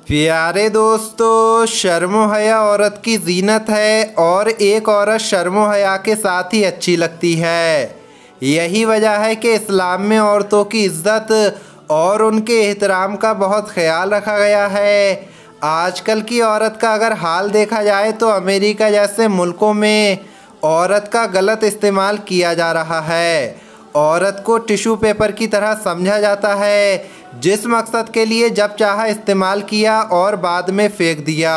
प्यारे दोस्तों, शर्मो हया औरत की जीनत है और एक औरत शर्मो हया के साथ ही अच्छी लगती है। यही वजह है कि इस्लाम में औरतों की इज्जत और उनके एहतराम का बहुत ख्याल रखा गया है। आजकल की औरत का अगर हाल देखा जाए तो अमेरिका जैसे मुल्कों में औरत का गलत इस्तेमाल किया जा रहा है। औरत को टिश्यू पेपर की तरह समझा जाता है, जिस मकसद के लिए जब चाहा इस्तेमाल किया और बाद में फेंक दिया।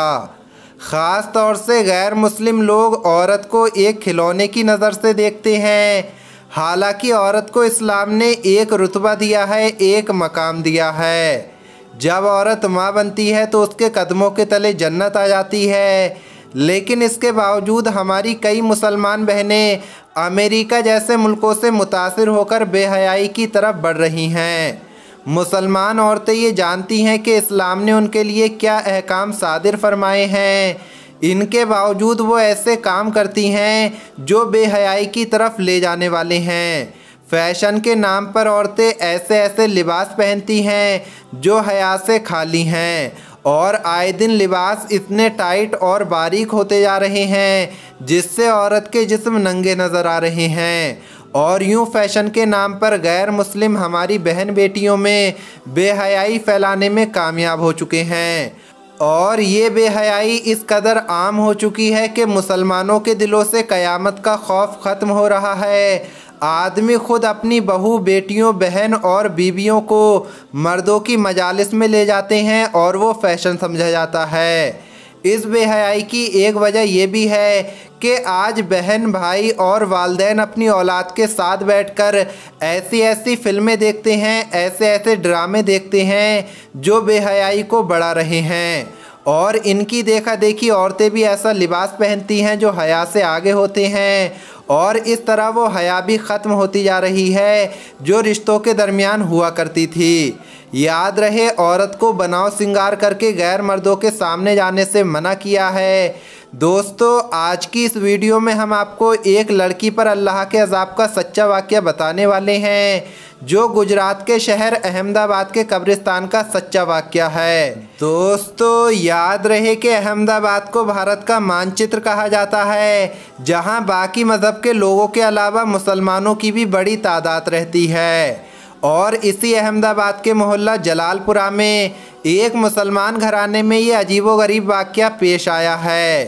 ख़ास तौर से गैर मुस्लिम लोग औरत को एक खिलौने की नज़र से देखते हैं। हालांकि औरत को इस्लाम ने एक रुतबा दिया है, एक मकाम दिया है। जब औरत माँ बनती है तो उसके कदमों के तले जन्नत आ जाती है। लेकिन इसके बावजूद हमारी कई मुसलमान बहनें अमेरिका जैसे मुल्कों से मुतासिर होकर बेहयाई की तरफ बढ़ रही हैं। मुसलमान औरतें ये जानती हैं कि इस्लाम ने उनके लिए क्या अहकाम सादिर फरमाए हैं, इनके बावजूद वो ऐसे काम करती हैं जो बेहयाई की तरफ ले जाने वाले हैं। फैशन के नाम पर औरतें ऐसे ऐसे लिबास पहनती हैं जो हया से खाली हैं, और आए दिन लिबास इतने टाइट और बारीक होते जा रहे हैं जिससे औरत के जिस्म नंगे नज़र आ रहे हैं। और यूँ फैशन के नाम पर गैर मुस्लिम हमारी बहन बेटियों में बेहयाई फैलाने में कामयाब हो चुके हैं। और ये बेहयाई इस कदर आम हो चुकी है कि मुसलमानों के दिलों से क़यामत का खौफ ख़त्म हो रहा है। आदमी खुद अपनी बहू, बेटियों, बहन और बीवियों को मर्दों की मजालिस में ले जाते हैं और वो फैशन समझा जाता है। इस बेहयाई की एक वजह यह भी है कि आज बहन, भाई और वालिदैन अपनी औलाद के साथ बैठकर ऐसी ऐसी फिल्में देखते हैं, ऐसे ऐसे ड्रामे देखते हैं जो बेहयाई को बढ़ा रहे हैं। और इनकी देखा देखी औरतें भी ऐसा लिबास पहनती हैं जो हया से आगे होते हैं, और इस तरह वो हया भी ख़त्म होती जा रही है जो रिश्तों के दरमियान हुआ करती थी। याद रहे, औरत को बनाव सिंगार करके गैर मर्दों के सामने जाने से मना किया है। दोस्तों, आज की इस वीडियो में हम आपको एक लड़की पर अल्लाह के अज़ाब का सच्चा वाक़या बताने वाले हैं, जो गुजरात के शहर अहमदाबाद के कब्रिस्तान का सच्चा वाक़या है। दोस्तों, याद रहे कि अहमदाबाद को भारत का मानचित्र कहा जाता है, जहां बाकी मज़हब के लोगों के अलावा मुसलमानों की भी बड़ी तादाद रहती है। और इसी अहमदाबाद के मोहल्ला जलालपुरा में एक मुसलमान घराने में ये अजीबोगरीब वाक़या पेश आया है।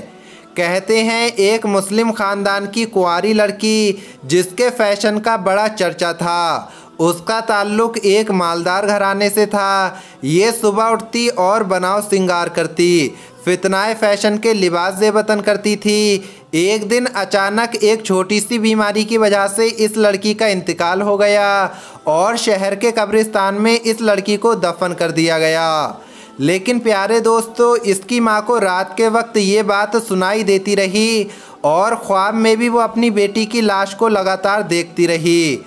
कहते हैं एक मुस्लिम ख़ानदान की कुंवारी लड़की, जिसके फैशन का बड़ा चर्चा था, उसका ताल्लुक़ एक मालदार घराने से था। ये सुबह उठती और बनाव सिंगार करती, फितनाए फैशन के लिबास ज़ेबतन करती थी। एक दिन अचानक एक छोटी सी बीमारी की वजह से इस लड़की का इंतकाल हो गया और शहर के कब्रिस्तान में इस लड़की को दफन कर दिया गया। लेकिन प्यारे दोस्तों, इसकी माँ को रात के वक्त ये बात सुनाई देती रही और ख्वाब में भी वो अपनी बेटी की लाश को लगातार देखती रही।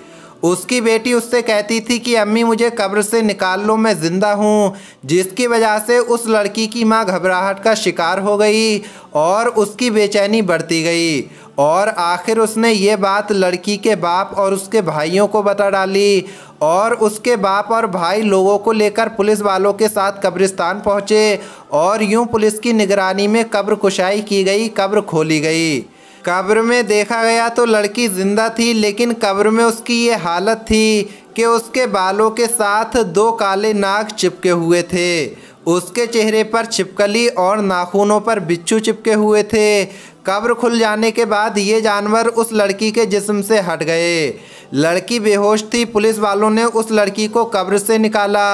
उसकी बेटी उससे कहती थी कि अम्मी, मुझे कब्र से निकाल लो, मैं ज़िंदा हूँ। जिसकी वजह से उस लड़की की माँ घबराहट का शिकार हो गई और उसकी बेचैनी बढ़ती गई, और आखिर उसने ये बात लड़की के बाप और उसके भाइयों को बता डाली। और उसके बाप और भाई लोगों को लेकर पुलिस वालों के साथ कब्रिस्तान पहुँचे, और यूँ पुलिस की निगरानी में कब्र कुशाई की गई, कब्र खोली गई। कब्र में देखा गया तो लड़की ज़िंदा थी, लेकिन कब्र में उसकी ये हालत थी कि उसके बालों के साथ दो काले नाग चिपके हुए थे। उसके चेहरे पर छिपकली और नाखूनों पर बिच्छू चिपके हुए थे। कब्र खुल जाने के बाद ये जानवर उस लड़की के जिस्म से हट गए। लड़की बेहोश थी। पुलिस वालों ने उस लड़की को कब्र से निकाला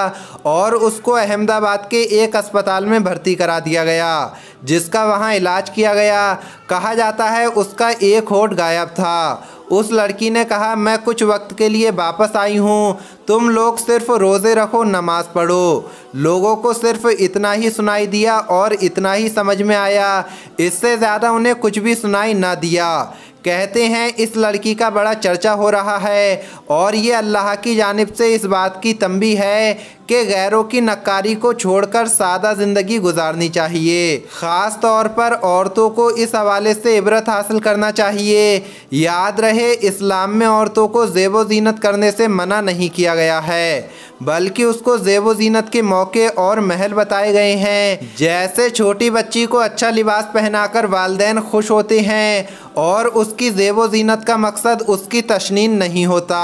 और उसको अहमदाबाद के एक अस्पताल में भर्ती करा दिया गया, जिसका वहाँ इलाज किया गया। कहा जाता है उसका एक होंठ गायब था। उस लड़की ने कहा, मैं कुछ वक्त के लिए वापस आई हूँ, तुम लोग सिर्फ रोज़े रखो, नमाज़ पढ़ो। लोगों को सिर्फ इतना ही सुनाई दिया और इतना ही समझ में आया, इससे ज़्यादा उन्हें कुछ भी सुनाई ना दिया। कहते हैं इस लड़की का बड़ा चर्चा हो रहा है, और ये अल्लाह की जानिब से इस बात की तंबीह है कि गैरों की नक्कारी को छोड़कर सादा ज़िंदगी गुजारनी चाहिए। ख़ास तौर पर औरतों को इस हवाले से इबरत हासिल करना चाहिए। याद रहे, इस्लाम में औरतों को ज़ेबो ज़ीनत करने से मना नहीं किया गया है, बल्कि उसको ज़ेबो ज़ीनत के मौके और महल बताए गए हैं। जैसे छोटी बच्ची को अच्छा लिबास पहनाकर वालिदैन खुश होते हैं और उसकी ज़ेबो ज़ीनत का मकसद उसकी तशनीन नहीं होता।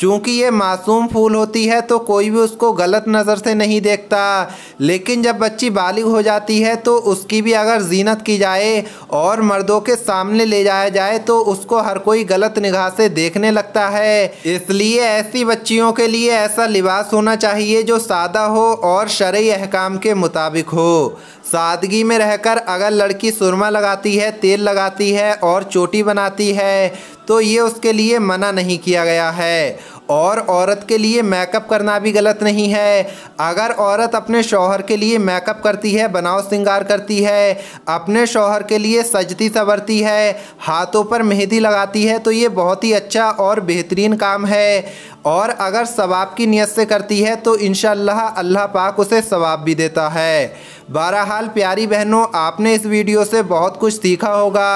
चूँकि ये मासूम फूल होती है तो कोई भी उसको गलत नज़र से नहीं देखता, लेकिन जब बच्ची बालिग हो जाती है तो उसकी भी अगर ज़ीनत की जाए और मर्दों के सामने ले जाया जाए तो उसको हर कोई गलत निगाह से देखने लगता है। इसलिए ऐसी बच्चियों के लिए ऐसा लिबास होना चाहिए जो सादा हो और शरई अहकाम के मुताबिक हो। सादगी में रहकर अगर लड़की सुरमा लगाती है, तेल लगाती है और चोटी बनाती है तो ये उसके लिए मना नहीं किया गया है। और औरत के लिए मेकअप करना भी गलत नहीं है। अगर औरत अपने शौहर के लिए मेकअप करती है, बनाव श्रृंगार करती है, अपने शौहर के लिए सजती संवरती है, हाथों पर मेहंदी लगाती है तो ये बहुत ही अच्छा और बेहतरीन काम है। और अगर सवाब की नीयत से करती है तो इंशाअल्लाह अल्लाह पाक उसे सवाब भी देता है। बहरहाल प्यारी बहनों, आपने इस वीडियो से बहुत कुछ सीखा होगा।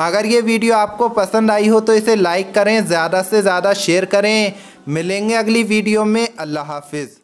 अगर ये वीडियो आपको पसंद आई हो तो इसे लाइक करें, ज़्यादा से ज़्यादा शेयर करें। मिलेंगे अगली वीडियो में। अल्लाह हाफिज़।